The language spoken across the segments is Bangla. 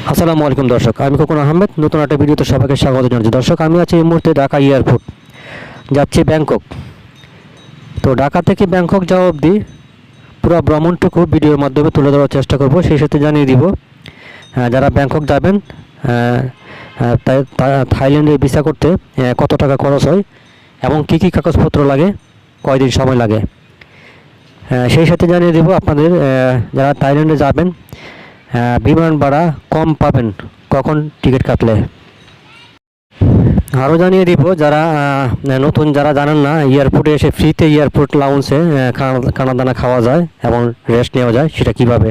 আসসালামু আলাইকুম দর্শক, আমি খোকন আহমেদ নতুন একটা ভিডিওতে সবাইকে স্বাগত জানাচ্ছি। দর্শক, আমি আছি এই মুহূর্তে ঢাকা এয়ারপোর্ট, যাচ্ছি ব্যাংকক। তো ঢাকা থেকে ব্যাংকক যাওয়া অবধি পুরো ভ্রমণটুকু ভিডিওর মাধ্যমে তুলে ধরার চেষ্টা করব। সেই সাথে জানিয়ে দিব যারা ব্যাংকক যাবেন থাইল্যান্ডে ভিসা করতে কত টাকা খরচ হয় এবং কী কী কাগজপত্র লাগে, কয়দিন সময় লাগে। সেই সাথে জানিয়ে দেব আপনাদের যারা থাইল্যান্ডে যাবেন বিমান ভাড়া কম পাবেন কখন টিকিট কাটলে। আরও জানিয়ে দিব যারা নতুন যারা জানেন না, এয়ারপোর্টে এসে ফ্রিতে এয়ারপোর্ট লাউঞ্জে খানা দানা খাওয়া যায় এবং রেস্ট নেওয়া যায় সেটা কিভাবে,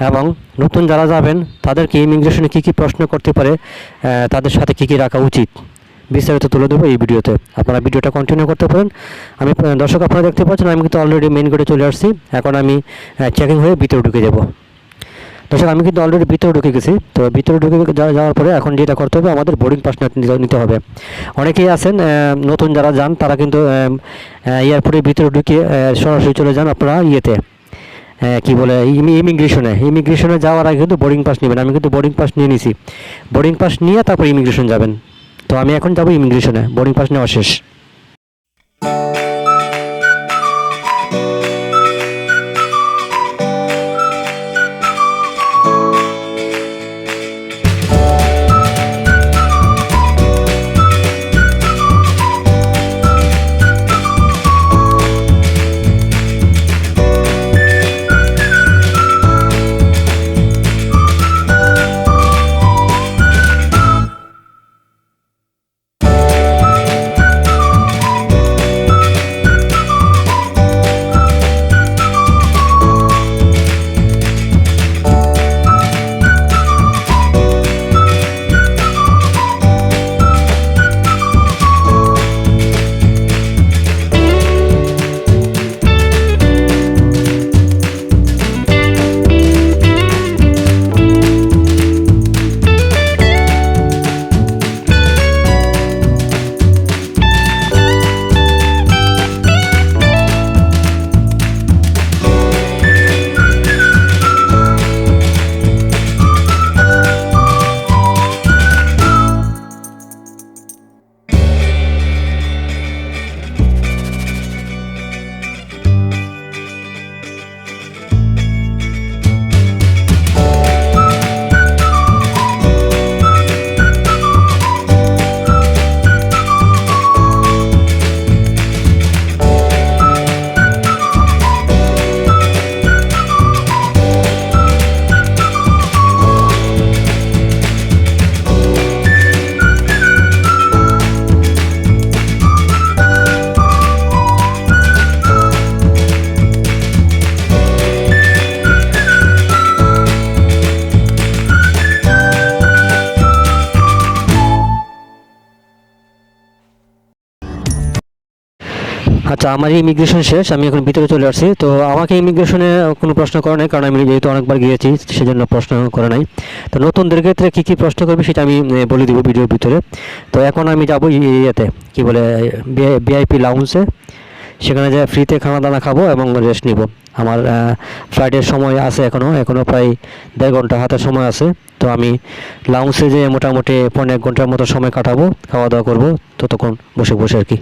এবং নতুন যারা যাবেন তাদেরকে ইমিগ্রেশনে কী কী প্রশ্ন করতে পারে, তাদের সাথে কী কী রাখা উচিত, বিস্তারিত তুলে দেবো এই ভিডিওতে। আপনারা ভিডিওটা কন্টিনিউ করতে পারেন। আমি দর্শক আপনারা দেখতে পাচ্ছেন আমি কিন্তু অলরেডি মেইন গেটে চলে আসছি। এখন আমি চেকিং হয়ে ভিতরে ঢুকে যাব। দর্শক, আমি কিন্তু অলরেডি ভিতরে ঢুকে গেছি। তো ভিতরে ঢুকে যাওয়ার পরে এখন যেটা করতে হবে, আমাদের বোর্ডিং পাস নিতে হবে। অনেকেই আছেন নতুন যারা যান, তারা কিন্তু এয়ারপোর্টের ভিতরে ঢুকে সরাসরি চলে যান আপনারা ইয়েতে কি বলে ইমিগ্রেশনে যাওয়ার আগে কিন্তু বোর্ডিং পাস নেবেন। আমি কিন্তু বোর্ডিং পাস নিয়ে নিছি। বোর্ডিং পাস নিয়ে তারপর ইমিগ্রেশন যাবেন। তো আমি এখন যাবো ইমিগ্রেশনে, বোর্ডিং পাস নেওয়া শেষ। আচ্ছা, আমার ইমিগ্রেশন শেষ, আমি এখন ভিতরে চলে আসছি। তো আমাকে ইমিগ্রেশনে কোনো প্রশ্ন করে নাই, কারণ আমি যেহেতু অনেকবার গিয়েছি সেজন্য প্রশ্ন করে নাই। তো নতুনদের ক্ষেত্রে কী কী প্রশ্ন করবে সেটা আমি বলে দিব ভিডিওর ভিতরে। তো এখন আমি যাবো ইয়েতে কী বলে ভিআইপি লাউঞ্জে। সেখানে যে ফ্রিতে খানা দানা খাবো এবং রেস্ট নিব। আমার ফ্লাইটের সময় আছে এখনও প্রায় 1.5 ঘন্টা হাতের সময় আছে। তো আমি লাউঞ্জে যে মোটামুটি 1.5 ঘন্টার মতো সময় কাটাবো, খাওয়া দাওয়া করবো ততক্ষণ বসে বসে আর কি।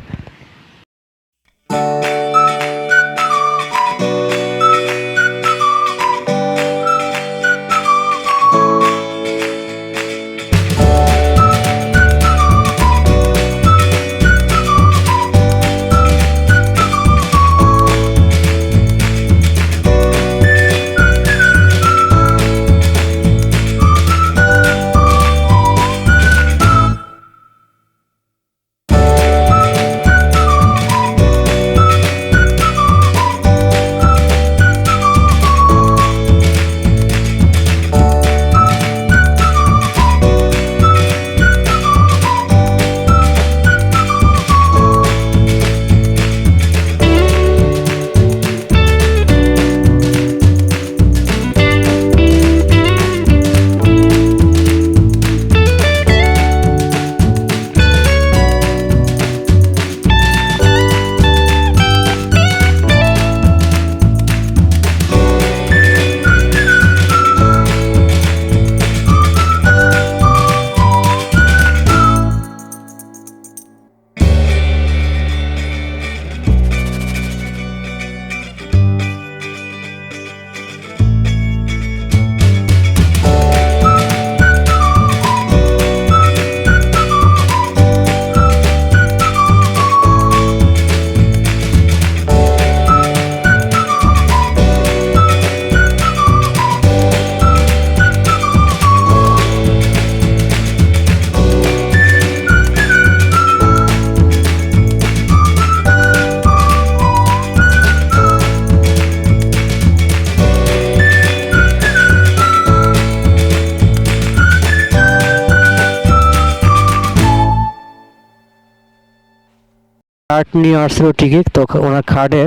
কার্ড নিয়ে আসছিল ঠিকই, তো ওনার কার্ডে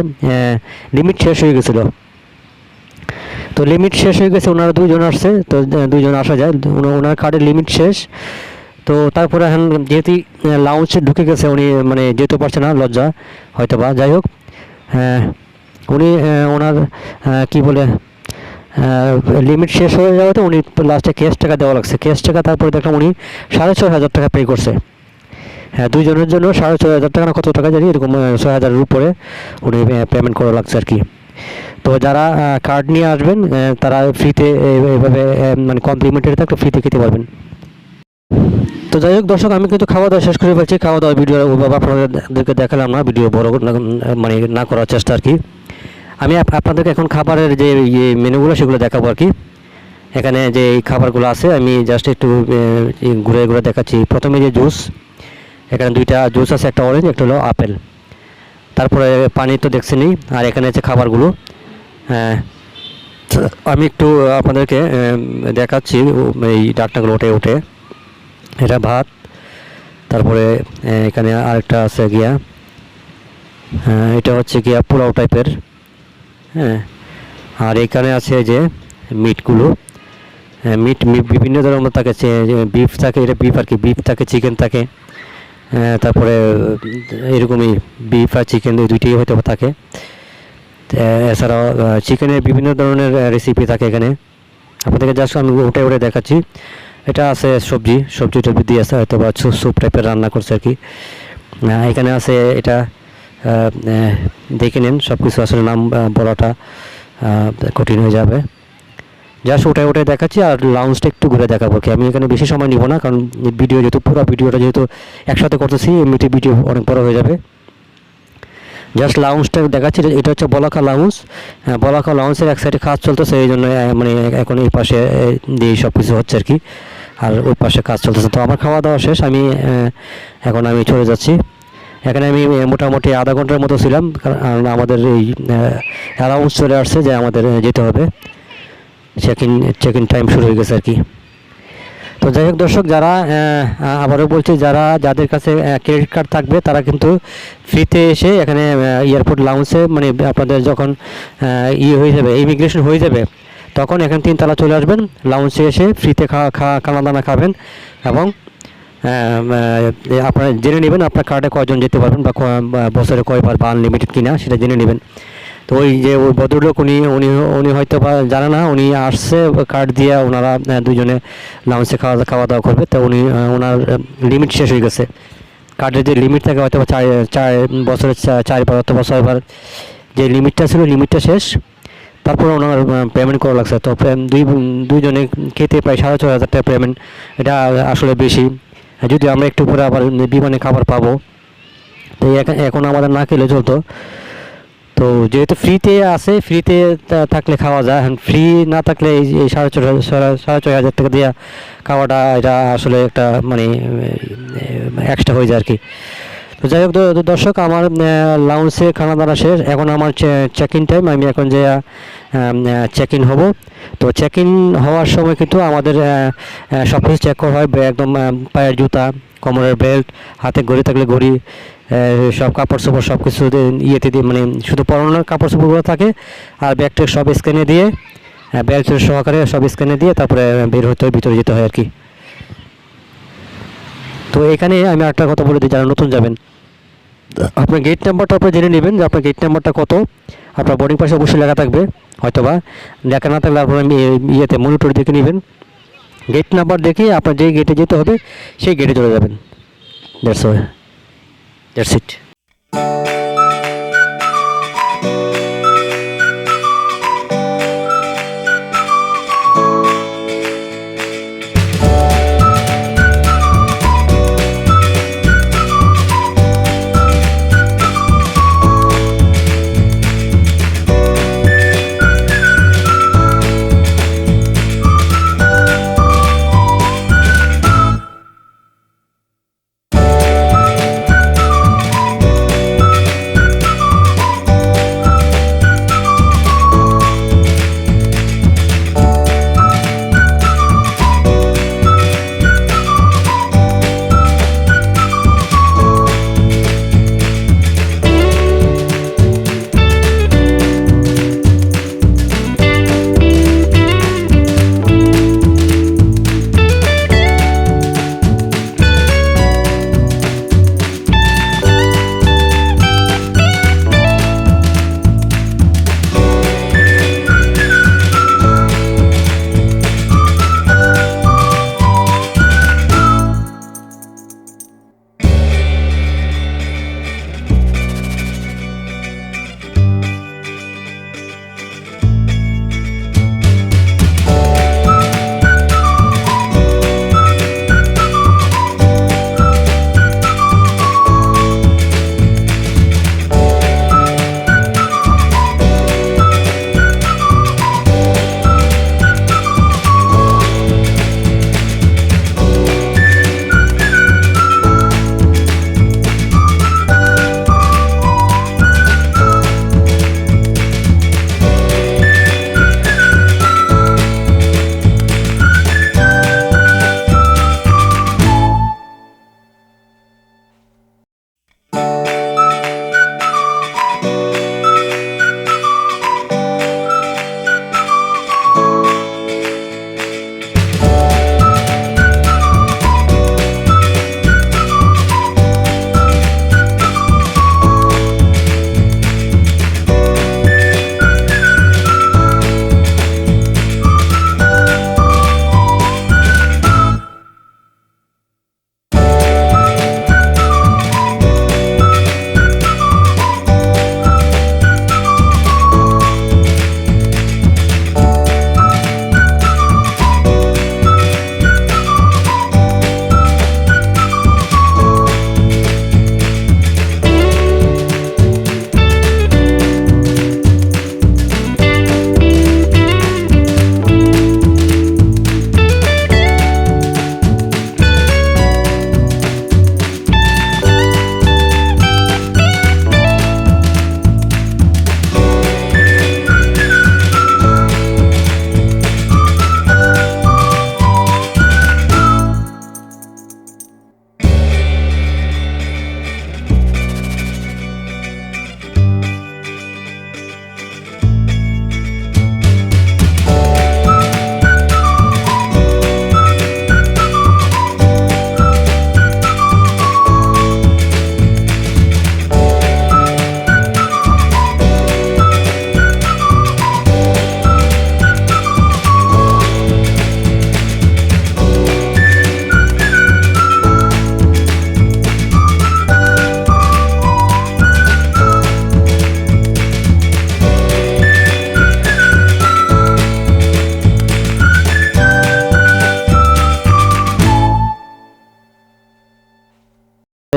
লিমিট শেষ হয়ে গেছিলো। তো লিমিট শেষ হয়ে গেছে, ওনারা 2 জন আসছে, তো 2 জন আসা যায়, ওনার কার্ডের লিমিট শেষ। তো তারপরে এখন যেহেতু লাউঞ্জে ঢুকে গেছে, উনি মানে যেতে পারছে না, লজ্জা হয়তো বা, যাই হোক উনি ওনার কি বলে লিমিট শেষ হয়ে যাওয়াতে উনি লাস্টে ক্যাশ টাকা দেওয়া লাগছে, ক্যাশ টাকা। তারপরে দেখলাম উনি 6,500 টাকা পে করছে। হ্যাঁ, 2 জনের জন্য 6,500 টাকা না কত টাকা জানি, এরকম 6,000-এর উপরে উনি পেমেন্ট করা লাগছে আর কি। তো যারা কার্ড নিয়ে আসবেন তারা ফ্রিতে এভাবে মানে কমপ্লিমেন্টারি থাকলে ফ্রিতে খেতে পারবেন। তো যাই হোক দর্শক, আমি কিন্তু খাওয়া দাওয়া শেষ করে ফেলছি। খাওয়া দাওয়া ভিডিও আপনাদেরকে দেখালাম না, ভিডিও বড় মানে না করার চেষ্টা আর কি। আমি আপনাদেরকে এখন খাবারের যে মেনুগুলো সেগুলো দেখাবো আর কি। এখানে যে এই খাবারগুলো আছে আমি জাস্ট একটু ঘুরে ঘুরে দেখাচ্ছি। প্রথমে যে জুস, এখানে 2টা জুস আছে, একটা অরেঞ্জ একটা হলো আপেল। তারপরে পানি তো দেখছেনই। আর এখানে আছে খাবারগুলো। আমি একটু আপনাদেরকে দেখাচ্ছি এই ডাকনাগুলো উঠে উঠে। এটা ভাত, তারপরে এখানে আরেকটা আছে গিয়া, এটা হচ্ছে গিয়া পোলাও টাইপের। হ্যাঁ, আর এখানে আছে যে মিটগুলো, মিট বিভিন্ন ধরনের থাকে, বিফ থাকে, এটা বিফ আর কি, বিফ থাকে, চিকেন থাকে, তারপরে এরকমই বিফ আর চিকেন এই দুইটাই হয়তো থাকে। এছাড়াও চিকেনের বিভিন্ন ধরনের রেসিপি থাকে এখানে। আপনাদেরকে জাস্ট আমি উঠে উঠে দেখাচ্ছি। এটা আছে সবজি টবজি দিয়ে আছে, হয়তো বা স্যুপ টাইপের রান্না করছে আর কি। এখানে আছে এটা, দেখে নিন, সব কিছু আসলে নাম বলাটা কঠিন হয়ে যাবে। জাস্ট উঠে উঠে দেখাচ্ছি, আর লাউঞ্জটা একটু ঘুরে দেখাবো কি। আমি এখানে বেশি সময় নিব না, কারণ ভিডিও যেহেতু পুরো ভিডিওটা যেহেতু একসাথে করতেছি, এমনিতে ভিডিও অনেক বড় হয়ে যাবে। জাস্ট লাউঞ্জটা দেখাচ্ছি। এটা হচ্ছে বলাকা লাউঞ্জ। বলাকা লাউঞ্জের এক সাইডে কাজ চলতেছে, এই জন্য মানে এখন এই পাশে দিয়ে সব কিছু হচ্ছে আর কি, আর ওই পাশে কাজ চলতেছে। তো আমার খাওয়া দাওয়া শেষ, এখন আমি চলে যাচ্ছি। এখানে আমি মোটামুটি আধা ঘন্টার মতো ছিলাম, কারণ আমাদের এই অ্যালাউন্স চলে আসছে যে আমাদের যেতে হবে, চেক ইন টাইম শুরু হয়ে গেছে আর কি। তো যাই হোক দর্শক, যারা আবারও বলছি, যাদের কাছে ক্রেডিট কার্ড থাকবে তারা কিন্তু ফ্রিতে এসে এখানে এয়ারপোর্ট লাউঞ্জে, মানে আপনাদের যখন হয়ে যাবে, ইমিগ্রেশন হয়ে যাবে, তখন এখানে 3 তলা চলে আসবেন, লাউঞ্জে এসে ফ্রিতে খানা দানা খাবেন, এবং আপনারা জেনে নেবেন আপনার কার্ডে কয়জন যেতে পারবেন, বা বছরে কয়বার, বা আনলিমিটেড কিনা সেটা জেনে নেবেন। তো ওই যে ওই ভদ্রলোক উনি হয়তো বা জানে না, উনি আসছে কার্ড দিয়ে, ওনারা 2 জনে লাউঞ্জে খাওয়া দাওয়া করবে। তো ওনার লিমিট শেষ হয়ে গেছে। কার্ডের যে লিমিট থাকে হয়তো বা 4 বছরের 4 অথবা 6বার যে লিমিটটা ছিল, লিমিটটা শেষ। তারপরে ওনার পেমেন্ট করা লাগছে। তো 2 জনে খেতে প্রায় 6,500 টাকা পেমেন্ট। এটা আসলে বেশি। যদি আমরা একটু পরে আবার বিমানে খাবার পাবো, তো এখন আমাদের না খেলে চলতো। তো যেহেতু ফ্রিতে আছে, ফ্রিতে থাকলে খাওয়া যায়। ফ্রি না থাকলে এই 6,500 টাকা দিয়ে খাওয়াটা, এটা আসলে একটা মানে এক্সট্রা হয়ে যায় আর কি। তো যাই হোক দর্শক, আমার লাউঞ্জে খানা দানা শেষ, এখন আমার চেক ইন টাইম। আমি এখন যে চেক ইন হব। তো চেক ইন হওয়ার সময় কিন্তু আমাদের সব কিছু চেক করা হয়, একদম পায়ের জুতা, কোমরের বেল্ট, হাতে ঘড়ি থাকলে ঘড়ি, সব কাপড় চোপড় সব কিছু ইয়েতে দিয়ে, মানে শুধু পরনের কাপড় চোপড়গুলো থাকে, আর ব্যাগটা সব স্ক্যানে দিয়ে, বেল্ট সহকারে সব স্ক্যানে দিয়ে তারপরে বের হতে হয়, ভিতরে যেতে হয় আর কি। তো এখানে আমি একটা কথা বলে দিই, যারা নতুন যাবেন, আপনার গেট নাম্বারটা আপনি জেনে নেবেন যে আপনার গেট নাম্বারটা কত। আপনার বোর্ডিং পাশে অবশ্যই লেখা থাকবে, হয়তোবা লেখা না থাকলে আপনার ইয়েতে মনিটর দেখে নেবেন। গেট নাম্বার দেখে আপনার যেই গেটে যেতে হবে সেই গেটে চলে যাবেন। That's it.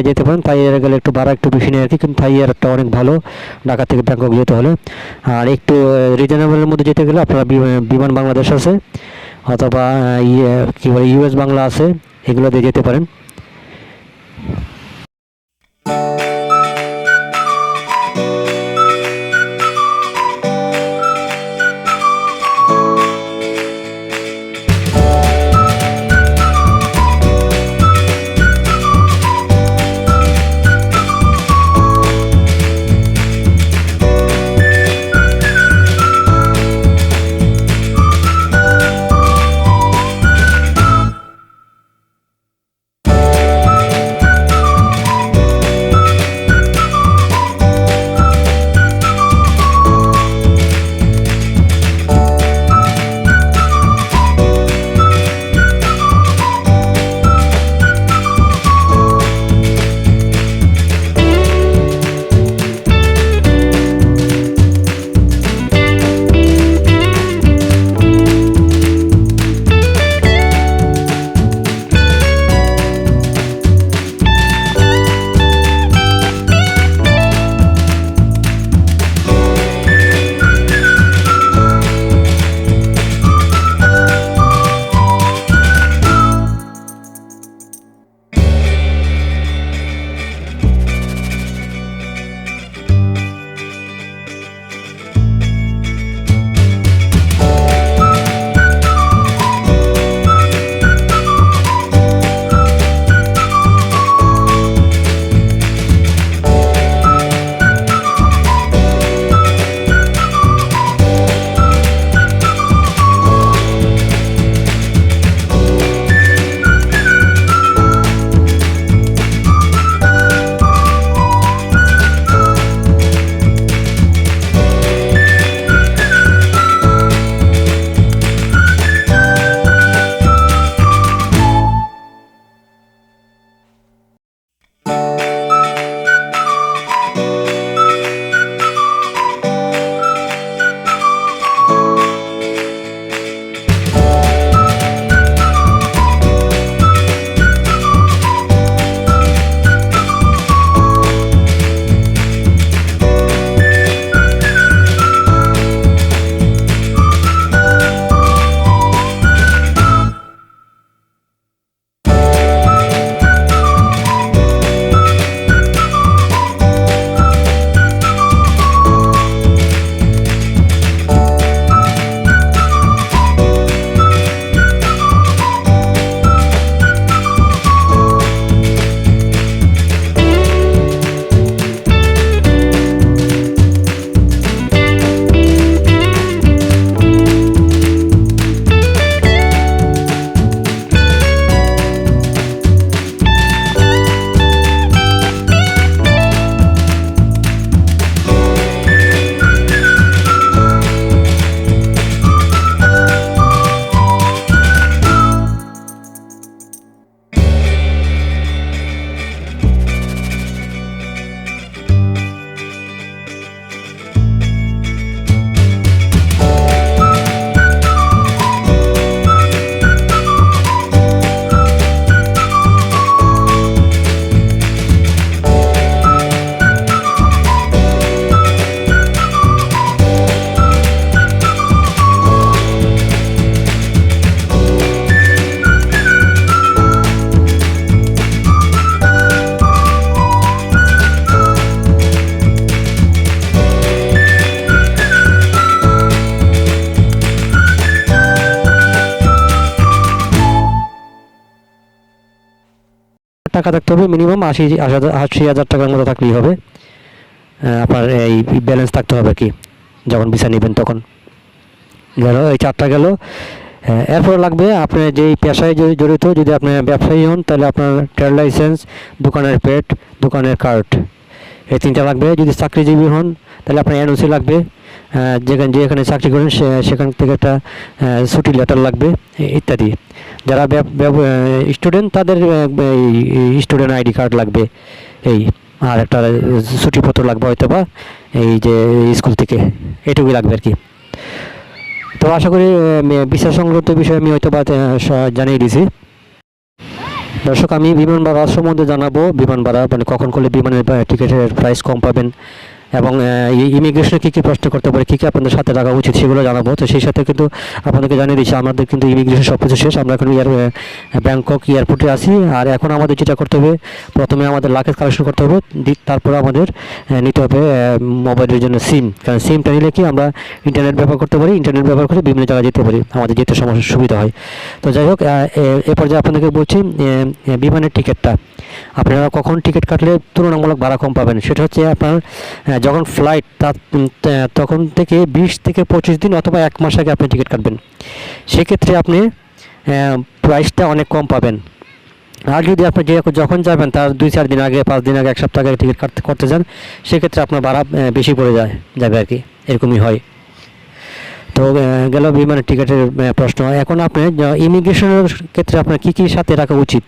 যেতে পারেন। থাই এয়ারে গেলে একটু ভাড়া একটু বেশি নেয় আর কি, কিন্তু থাই এয়ারটা অনেক ভালো ঢাকা থেকে ব্যাংকক যেতে হলে। আর একটু রিজনেবলের মধ্যে যেতে গেলে আপনারা বিমান বাংলাদেশ আছে, অথবা কী বলে ইউএস বাংলা আছে, এগুলো দিয়ে যেতে পারেন। টাকা থাকতে হবে মিনিমাম ৮০,০০০ টাকার মতো থাকলেই হবে। আপনার এই ব্যালেন্স থাকতে হবে কি যখন ভিসা নেবেন তখন। গেল এই 4টা গেল। এরপর লাগবে আপনার যেই পেশায় জড়িত, যদি আপনি ব্যবসায়ী হন তাহলে আপনার ট্রেড লাইসেন্স, দোকানের পেট, দোকানের কার্ড, এই 3টা লাগবে। যদি চাকরিজীবী হন তাহলে আপনার এনওসি লাগবে, যেখানে চাকরি করেন সেখান থেকে একটা ছুটি লেটার লাগবে ইত্যাদি। যারা স্টুডেন্ট তাদের স্টুডেন্ট আইডি কার্ড লাগবে, এই আর একটা ছুটিপত্র লাগবে হয়তো বা এই যে স্কুল থেকে, এটুকুই লাগবে আর কি। তো আশা করি ভিসা সংক্রান্ত বিষয়ে আমি হয়তো বা জানিয়ে দিয়েছি। দর্শক, আমি বিমান ভাড়া সম্বন্ধে জানাবো। বিমান ভাড়া মানে কখন করলে বিমানের টিকিটের প্রাইস কম পাবেন, এবং ইমিগ্রেশনে কী কী প্রশ্ন করতে পারে, কী কী আপনাদের সাথে রাখা উচিত সেগুলো জানাবো। তো সেই সাথে কিন্তু আপনাদেরকে জানিয়ে দিচ্ছি, আমাদের কিন্তু ইমিগ্রেশন সব কিছু শেষ। আমরা এখন ব্যাংকক এয়ারপোর্টে আছি। আর এখন আমাদের যেটা করতে হবে, প্রথমে আমাদের লাগেজ কালেকশন করতে হবে, তারপরে আমাদের নিতে হবে মোবাইলের জন্য সিম। কারণ সিমটা নিলে কি আমরা ইন্টারনেট ব্যবহার করতে পারি, ইন্টারনেট ব্যবহার করে বিভিন্ন জায়গায় যেতে পারি, আমাদের যেতে সমস্যার সুবিধা হয়। তো যাই হোক, এ পর্যায়ে আপনাদেরকে বলছি বিমানের টিকিটটা আপনারা কখন টিকিট কাটলে তুলনামূলক ভাড়া কম পাবেন, সেটা হচ্ছে আপনার যখন ফ্লাইট তখন থেকে 20 থেকে 25 দিন অথবা 1 মাস আগে আপনি টিকিট কাটবেন। সেক্ষেত্রে আপনি প্রাইসটা অনেক কম পাবেন। আর যদি আপনি যখন যাবেন তার 2-4 দিন আগে, 5 দিন আগে, 1 সপ্তাহ আগে টিকিট করতে যান, সেক্ষেত্রে আপনার ভাড়া বেশি পড়ে যাবে আর কি, এরকমই হয়। তো গেল বিমানের টিকিটের প্রশ্ন। এখন আপনি ইমিগ্রেশনের ক্ষেত্রে আপনার কী কী সাথে রাখা উচিত,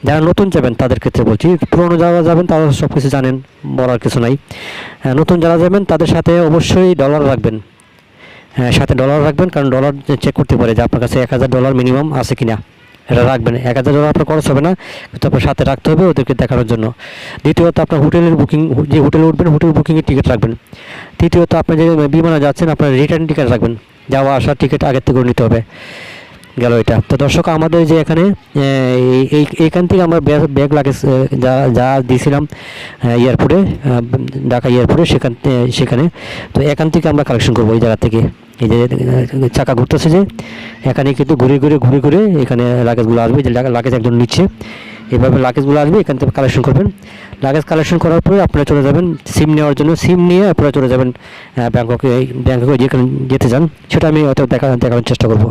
যারা নতুন যাবেন তাদের ক্ষেত্রে বলছি। পুরনো যারা যাবেন তারা সব কিছু জানেন, বলার কিছু নাই। নতুন যারা যাবেন তাদের সাথে অবশ্যই ডলার রাখবেন। সাথে ডলার রাখবেন, কারণ ডলার চেক করতে পারে যে আপনার কাছে $1000 মিনিমাম আছে কিনা। এটা রাখবেন। $1000 আপনার খরচ হবে না, কিন্তু আপনার সাথে রাখতে হবে ওদেরকে দেখানোর জন্য। দ্বিতীয়ত, আপনার হোটেলের বুকিং, যে হোটেলে উঠবেন হোটেল বুকিংয়ের টিকিট রাখবেন। তৃতীয়ত, আপনি যে বিমানে যাচ্ছেন আপনার রিটার্ন টিকিট রাখবেন, যাওয়া আসার টিকিট আগের থেকে নিতে হবে। গেল এটা। তো দর্শক, আমাদের যে এখানে এইখান থেকে আমরা ব্যাগ লাগেজ যা দিয়েছিলাম এয়ারপোর্টে, ঢাকা এয়ারপোর্টে, সেখানে তো এখান থেকে আমরা কালেকশন করবো। এই জায়গা থেকে এই যে চাকা ঘুরতেছে, যে এখানে কিন্তু ঘুরে ঘুরে এখানে লাগেজগুলো আসবে। যে লাগেজ একজন নিচ্ছে, এভাবে লাগেজগুলো আসবে, এখান থেকে কালেকশন করবেন। লাগেজ কালেকশন করার পরে আপনারা চলে যাবেন সিম নেওয়ার জন্য। সিম নিয়ে আপনারা চলে যাবেন ব্যাংককে যেখানে যেতে চান, সেটা আমি হয়তো দেখানোর চেষ্টা করবো।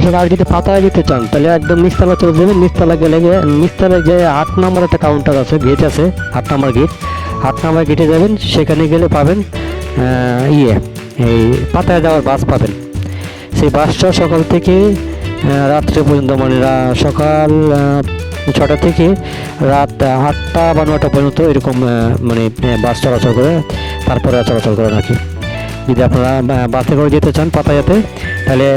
দর্শক আর যদি পাতায় যেতে চান তাহলে একদম নিচতলা চলে যাবেন। নিচতলা গেলে নিচতলায় যে 8 নম্বর একটা কাউন্টার আছে, গেট আছে, 8 নম্বর গেট। 8 নম্বর গেটে যাবেন, সেখানে গেলে পাবেন এই পাতায় যাওয়ার বাস পাবেন। সেই বাসটা সকাল থেকে রাত্রে পর্যন্ত, মানে সকাল 6টা থেকে রাত 8টা বা 9টা পর্যন্ত এরকম মানে বাস চলাচল করে, তারপরে চলাচল করে নাকি। যদি আপনারা বাসে করে যেতে চান পাতায়াতে, তাহলে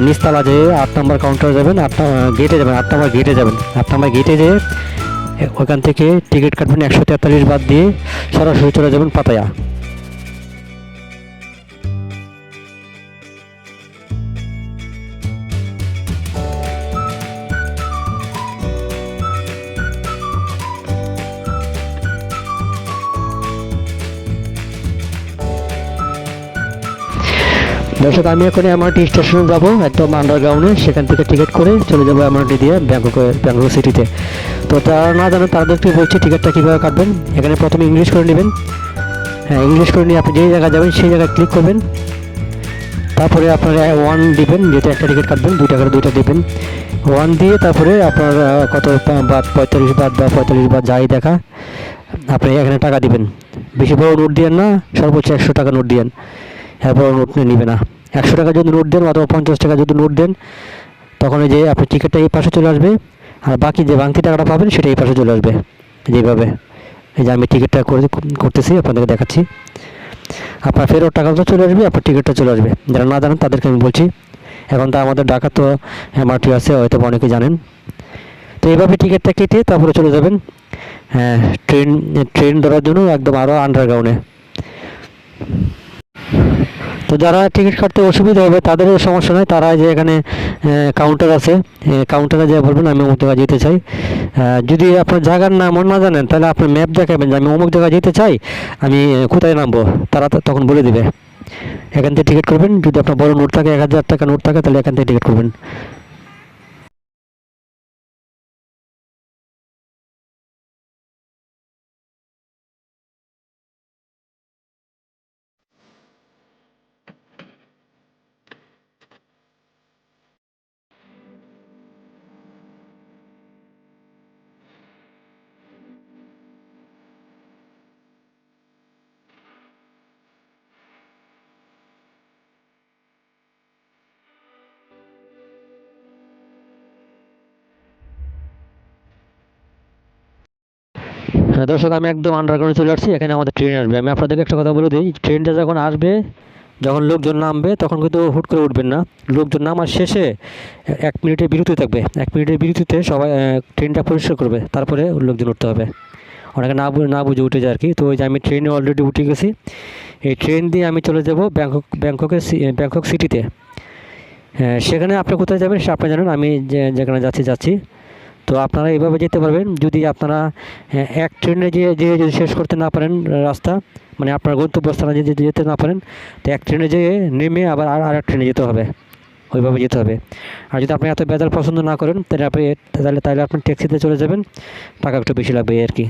নিচতলা যেয়ে 8 নম্বর কাউন্টারে যাবেন, 8টা গেটে যাবেন, 8 নম্বর গেটে যাবেন। 8 নম্বর গেটে যেয়ে ওখান থেকে টিকিট কাটবেন 143 বাদ দিয়ে, সরাসরি চলে যাবেন পাতায়া। দর্শক আমি এখন এমআরটি স্টেশনে যাব, একদম আন্ডারগ্রাউন্ডে। সেখান থেকে টিকিট করে চলে যাবো এমআরটি দিয়ে ব্যাংকক সিটিতে। তো তারা না জানেন তাদেরকে বলছি টিকিটটা কীভাবে কাটবেন। এখানে প্রথমে ইংলিশ করে নেবেন। হ্যাঁ, ইংলিশ করে নিয়ে আপনি যেই জায়গায় যাবেন সেই জায়গায় ক্লিক করবেন। তারপরে আপনারা 1 দিবেন, যেহেতু একটা টিকিট কাটবেন 2 টাকার 2টা দিবেন। 1 দিয়ে তারপরে আপনার কত বাদ, 45 বাদ বা 45 বাদ যাই দেখা, আপনি এখানে টাকা দিবেন। বেশি বড় নোট দিয়েন না, সর্বোচ্চ 100 টাকা নোট দিয়েন, এরপর নোট নিবে না। 100 টাকা যদি নোট দেন অথবা 50 টাকা যদি নোট দেন, তখন এই যে আপনার টিকিটটা এই পাশে চলে আসবে, আর বাকি যে বাকি টাকাটা পাবেন সেটা এই পাশে চলে আসবে। যেভাবে এই যে আমি টিকিটটা করতেছি, আপনাদেরকে দেখাচ্ছি। আপনার ফেরত টাকাটা চলে আসবে, আপনার টিকিটটা চলে আসবে। যারা না জানেন তাদেরকে আমি বলছি। এখন তো আমাদের ঢাকা তো এমআরটি আছে, হয়তো অনেকে জানেন। তো এইভাবে টিকিটটা কেটে তারপরে চলে যাবেন হ্যাঁ ট্রেন ধরার জন্য, একদম আরও আন্ডারগ্রাউন্ডে। তো যারা টিকিট কাটতে অসুবিধা হবে তাদেরও সমস্যা নয়, তারা যে এখানে কাউন্টার আছে, কাউন্টারে যেয়ে বলবেন আমি অমুক জায়গায় যেতে চাই। যদি আপনার জায়গার নাম না জানেন, তাহলে আপনি ম্যাপ দেখাবেন যে আমি অমুক জায়গায় যেতে চাই, আমি কোথায় নামবো, তারা তখন বলে দিবে। এখান থেকে টিকিট করবেন। যদি আপনার বড় নোট থাকে, 1000 টাকা নোট থাকে, তাহলে এখান থেকে টিকিট করবেন। হ্যাঁ দর্শক, আমি একদম আন্ডারগ্রাউন্ডে চলে আসছি। এখানে আমাদের ট্রেন আসবে। আমি আপনাদেরকে একটা কথা বলে দিই, ট্রেনটা যখন আসবে, যখন লোকজন নামবে, তখন কিন্তু হুট করে উঠবেন না। লোকজন নামার শেষে 1 মিনিটের বিরতি থাকবে। 1 মিনিটের বিরতিতে সবাই ট্রেনটা পরিষ্কার করবে, তারপরে লোকজন উঠতে হবে। অনেকে না বুঝে উঠে যায় আর কি। তো ওই যে আমি ট্রেনে অলরেডি উঠে গেছি। এই ট্রেন দিয়ে আমি চলে যাব ব্যাংকক সিটিতে। সেখানে আপনি কোথায় যাবেন সে আপনি জানেন, আমি যেখানে যাচ্ছি। তো আপনারা এইভাবে যেতে পারবেন। যদি আপনারা এক ট্রেনে যেয়ে যদি শেষ করতে না পারেন রাস্তা, মানে আপনার গন্তব্যস্থানে যদি যেতে না পারেন, তো এক ট্রেনে যেয়ে নেমে আবার আর এক ট্রেনে যেতে হবে, ওইভাবে যেতে হবে। আর যদি আপনি এত বেজাল পছন্দ না করেন, তাহলে আপনি ট্যাক্সিতে চলে যাবেন, টাকা একটু বেশি লাগবে আর কি।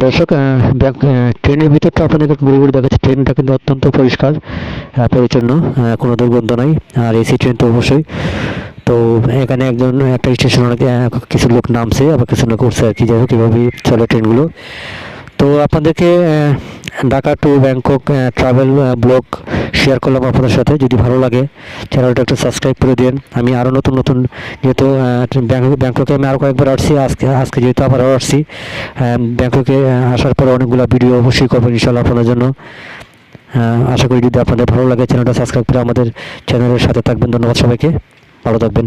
দর্শক, ট্রেনের ভিতরটা আপনাদেরকে পুরোপুরি দেখাচ্ছে। ট্রেনটা কিন্তু অত্যন্ত পরিষ্কার পরিচ্ছন্ন, কোনো দুর্গন্ধ নাই। আর এসি ট্রেন তো অবশ্যই। তো এখানে একটা স্টেশন কিছু লোক নামছে, আবার কিছু লোক উঠছে আর কি। যাই হোক, কীভাবে চলে ট্রেনগুলো। তো আপনাদেরকে Dhaka two Bangkok travel blog share করলাম আপনাদের সাথে। যদি ভালো লাগে চ্যানেলটা একটু সাবস্ক্রাইব করে দিন। আমি আরও নতুন নতুন, যেহেতু ব্যাংককে আমি আরও কয়েকবার আসছি, আজকে যেহেতু আবারও আসছি, ব্যাংককে আসার পরে অনেকগুলো ভিডিও অবশ্যই করবো ইনশাল্লাহ আপনাদের জন্য। আশা করি যদি আপনাদের ভালো লাগে চ্যানেলটা সাবস্ক্রাইব করে আমাদের চ্যানেলের সাথে থাকবেন। ধন্যবাদ সবাইকে, ভালো থাকবেন।